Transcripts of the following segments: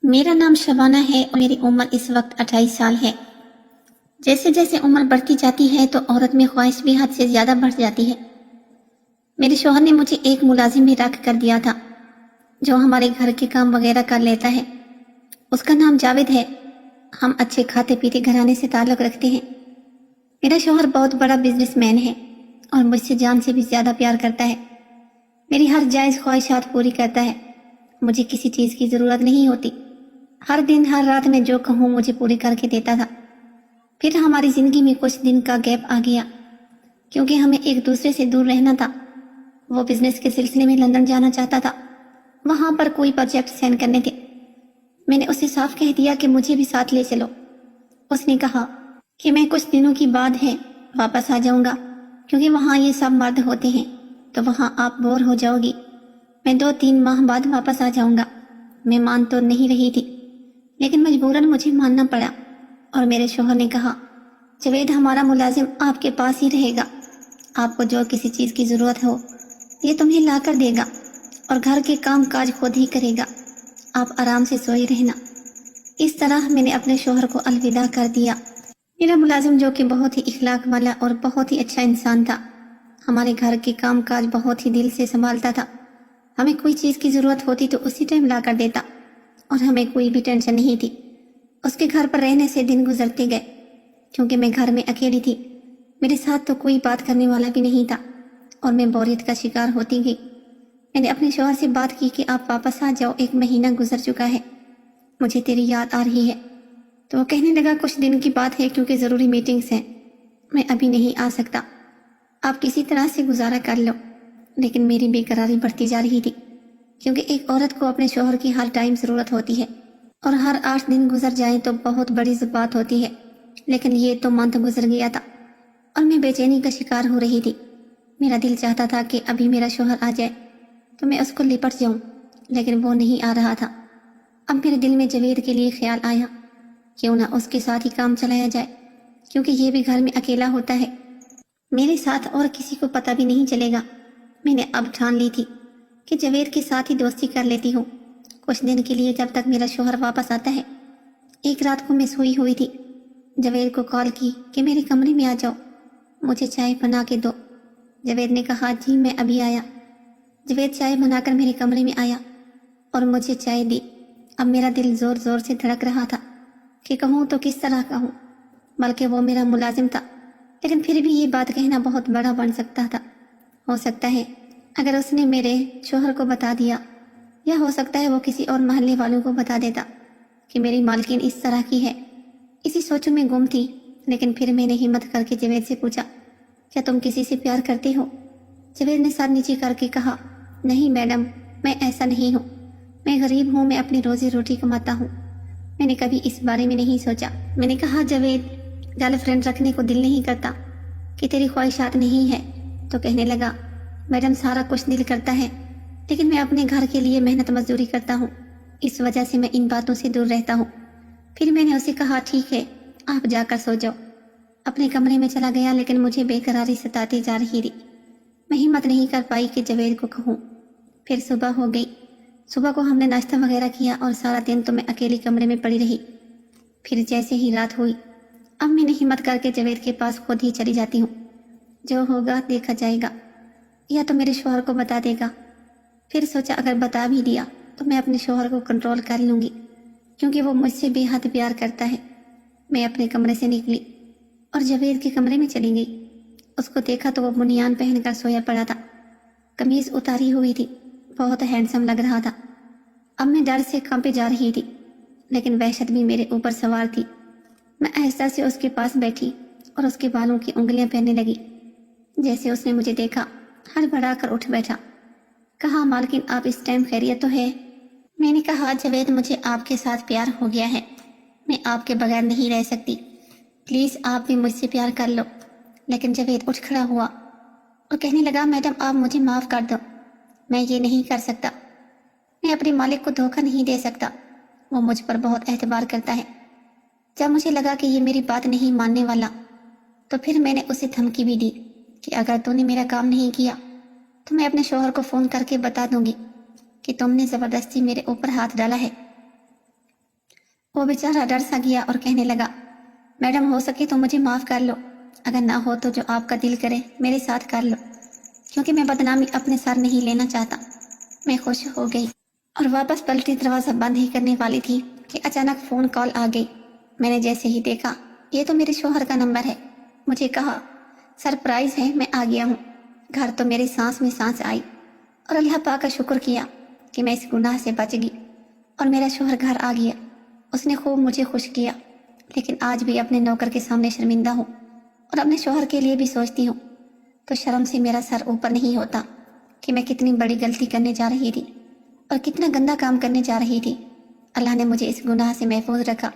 मेरा नाम शबाना है और मेरी उम्र इस वक्त 28 साल है। जैसे जैसे उम्र बढ़ती जाती है तो औरत में ख्वाहिश भी हद से ज़्यादा बढ़ जाती है। मेरे शौहर ने मुझे एक मुलाजिम भी रख कर दिया था जो हमारे घर के काम वगैरह कर लेता है। उसका नाम जावेद है। हम अच्छे खाते पीते घराने से ताल्लुक़ रखते हैं। मेरा शौहर बहुत बड़ा बिजनेसमैन है और मुझसे जान से भी ज़्यादा प्यार करता है। मेरी हर जायज़ ख्वाहिशात पूरी करता है। मुझे किसी चीज़ की ज़रूरत नहीं होती। हर दिन हर रात में जो कहूँ मुझे पूरी करके देता था। फिर हमारी ज़िंदगी में कुछ दिन का गैप आ गया क्योंकि हमें एक दूसरे से दूर रहना था। वो बिजनेस के सिलसिले में लंदन जाना चाहता था। वहाँ पर कोई प्रोजेक्ट साइन करने थे। मैंने उसे साफ कह दिया कि मुझे भी साथ ले चलो। उसने कहा कि मैं कुछ दिनों की बाद है वापस आ जाऊँगा क्योंकि वहाँ ये सब मर्द होते हैं तो वहाँ आप बोर हो जाओगी। मैं 2-3 माह बाद वापस आ जाऊँगा। मैं मान तो नहीं रही थी लेकिन मजबूरन मुझे मानना पड़ा और मेरे शौहर ने कहा, जवेद हमारा मुलाजिम आपके पास ही रहेगा। आपको जो किसी चीज़ की ज़रूरत हो ये तुम्हें ला कर देगा और घर के काम काज खुद ही करेगा। आप आराम से सोए रहना। इस तरह मैंने अपने शौहर को अलविदा कर दिया। मेरा मुलाजिम जो कि बहुत ही इखलाक वाला और बहुत ही अच्छा इंसान था, हमारे घर के काम काज बहुत ही दिल से संभालता था। हमें कोई चीज़ की ज़रूरत होती तो उसी टाइम ला कर देता और हमें कोई भी टेंशन नहीं थी। उसके घर पर रहने से दिन गुजरते गए क्योंकि मैं घर में अकेली थी। मेरे साथ तो कोई बात करने वाला भी नहीं था और मैं बोरियत का शिकार होती गई। मैंने अपने शौहर से बात की कि आप वापस आ जाओ, 1 महीना गुजर चुका है, मुझे तेरी याद आ रही है। तो वो कहने लगा, कुछ दिन की बात है क्योंकि ज़रूरी मीटिंग्स हैं, मैं अभी नहीं आ सकता। आप किसी तरह से गुजारा कर लो। लेकिन मेरी बेकरारी बढ़ती जा रही थी क्योंकि एक औरत को अपने शौहर की हर टाइम ज़रूरत होती है और हर 8 दिन गुजर जाए तो बहुत बड़ी बात होती है। लेकिन ये तो मंथ गुजर गया था और मैं बेचैनी का शिकार हो रही थी। मेरा दिल चाहता था कि अभी मेरा शौहर आ जाए तो मैं उसको लिपट जाऊं, लेकिन वो नहीं आ रहा था। अब मेरे दिल में जवेद के लिए ख्याल आया, क्यों ना उसके साथ ही काम चलाया जाए क्योंकि ये भी घर में अकेला होता है। मेरे साथ और किसी को पता भी नहीं चलेगा। मैंने अब ठान ली थी कि जवेद के साथ ही दोस्ती कर लेती हूँ कुछ दिन के लिए, जब तक मेरा शौहर वापस आता है। एक रात को मैं सोई हुई थी, जवेद को कॉल की कि मेरे कमरे में आ जाओ, मुझे चाय बना के दो। जवेद ने कहा, जी मैं अभी आया। जवेद चाय बनाकर मेरे कमरे में आया और मुझे चाय दी। अब मेरा दिल ज़ोर ज़ोर से धड़क रहा था कि कहूँ तो किस तरह कहूँ, बल्कि वो मेरा मुलाजिम था, लेकिन फिर भी ये बात कहना बहुत बड़ा बन सकता था। हो सकता है अगर उसने मेरे शौहर को बता दिया, या हो सकता है वो किसी और मोहल्ले वालों को बता देता कि मेरी मालकिन इस तरह की है। इसी सोचों में गुम थी, लेकिन फिर मैंने हिम्मत करके जवेद से पूछा, क्या तुम किसी से प्यार करते हो? जवेद ने सर नीचे करके कहा, नहीं मैडम, मैं ऐसा नहीं हूँ। मैं गरीब हूँ, मैं अपनी रोजी रोटी कमाता हूँ। मैंने कभी इस बारे में नहीं सोचा। मैंने कहा, जवेद गर्लफ्रेंड रखने को दिल नहीं करता कि तेरी ख्वाहिशात नहीं है? तो कहने लगा, मैडम सारा कुछ दिल करता है, लेकिन मैं अपने घर के लिए मेहनत मजदूरी करता हूँ, इस वजह से मैं इन बातों से दूर रहता हूँ। फिर मैंने उसे कहा, ठीक है आप जाकर सो जाओ। अपने कमरे में चला गया, लेकिन मुझे बेकरारी सताती जा रही थी। मैं हिम्मत नहीं कर पाई कि जवेद को कहूँ। फिर सुबह हो गई। सुबह को हमने नाश्ता वगैरह किया और सारा दिन तो मैं अकेली कमरे में पड़ी रही। फिर जैसे ही रात हुई, अब मैंने हिम्मत करके जवेद के पास खुद ही चली जाती हूँ। जो होगा देखा जाएगा, या तो मेरे शौहर को बता देगा। फिर सोचा अगर बता भी दिया तो मैं अपने शौहर को कंट्रोल कर लूँगी क्योंकि वो मुझसे बेहद प्यार करता है। मैं अपने कमरे से निकली और जवेद के कमरे में चली गई। उसको देखा तो वो बुनियान पहनकर सोया पड़ा था, कमीज उतारी हुई थी, बहुत हैंडसम लग रहा था। अब मैं डर से कांपे जा रही थी, लेकिन वहशत भी मेरे ऊपर सवार थी। मैं आहिस्ता से उसके पास बैठी और उसके बालों की उंगलियां पहनने लगी। जैसे उसने मुझे देखा, हड़बड़ा कर उठ बैठा। कहा, मालकिन आप इस टाइम खैरियत तो है? मैंने कहा, जवेद मुझे आपके साथ प्यार हो गया है, मैं आपके बगैर नहीं रह सकती, प्लीज़ आप भी मुझसे प्यार कर लो। लेकिन जवेद उठ खड़ा हुआ और कहने लगा, मैडम आप मुझे माफ़ कर दो, मैं ये नहीं कर सकता। मैं अपने मालिक को धोखा नहीं दे सकता, वो मुझ पर बहुत एतबार करता है। जब मुझे लगा कि ये मेरी बात नहीं मानने वाला, तो फिर मैंने उसे धमकी भी दी कि अगर तूने मेरा काम नहीं किया तो मैं अपने शौहर को फ़ोन करके बता दूंगी कि तुमने ज़बरदस्ती मेरे ऊपर हाथ डाला है। وہ बेचारा डर सा गया और कहने लगा, मैडम हो सके तो मुझे माफ़ कर लो, अगर ना हो तो जो आपका दिल करे मेरे साथ कर लो, क्योंकि मैं बदनामी अपने सर नहीं लेना चाहता। मैं खुश हो गई और वापस पलटी दरवाज़ा बंद ही करने वाली थी कि अचानक फ़ोन कॉल आ गई। मैंने जैसे ही देखा ये तो मेरे शोहर का नंबर है। मुझे कहा, सरप्राइज़ है, मैं आ गया हूँ। घर तो मेरी सांस में सांस आई और अल्लाह पाक का शुक्र किया कि मैं इस गुनाह से बच गई और मेरा शोहर घर आ गया। उसने खूब मुझे खुश किया, लेकिन आज भी अपने नौकर के सामने शर्मिंदा हूँ और अपने शोहर के लिए भी सोचती हूँ तो शर्म से मेरा सर ऊपर नहीं होता कि मैं कितनी बड़ी गलती करने जा रही थी और कितना गंदा काम करने जा रही थी। अल्लाह ने मुझे इस गुनाह से महफूज रखा।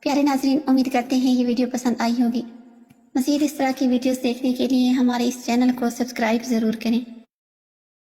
प्यारे नाजरीन, उम्मीद करते हैं ये वीडियो पसंद आई होगी। मज़ीद इस तरह की वीडियोस देखने के लिए हमारे इस चैनल को सब्सक्राइब ज़रूर करें।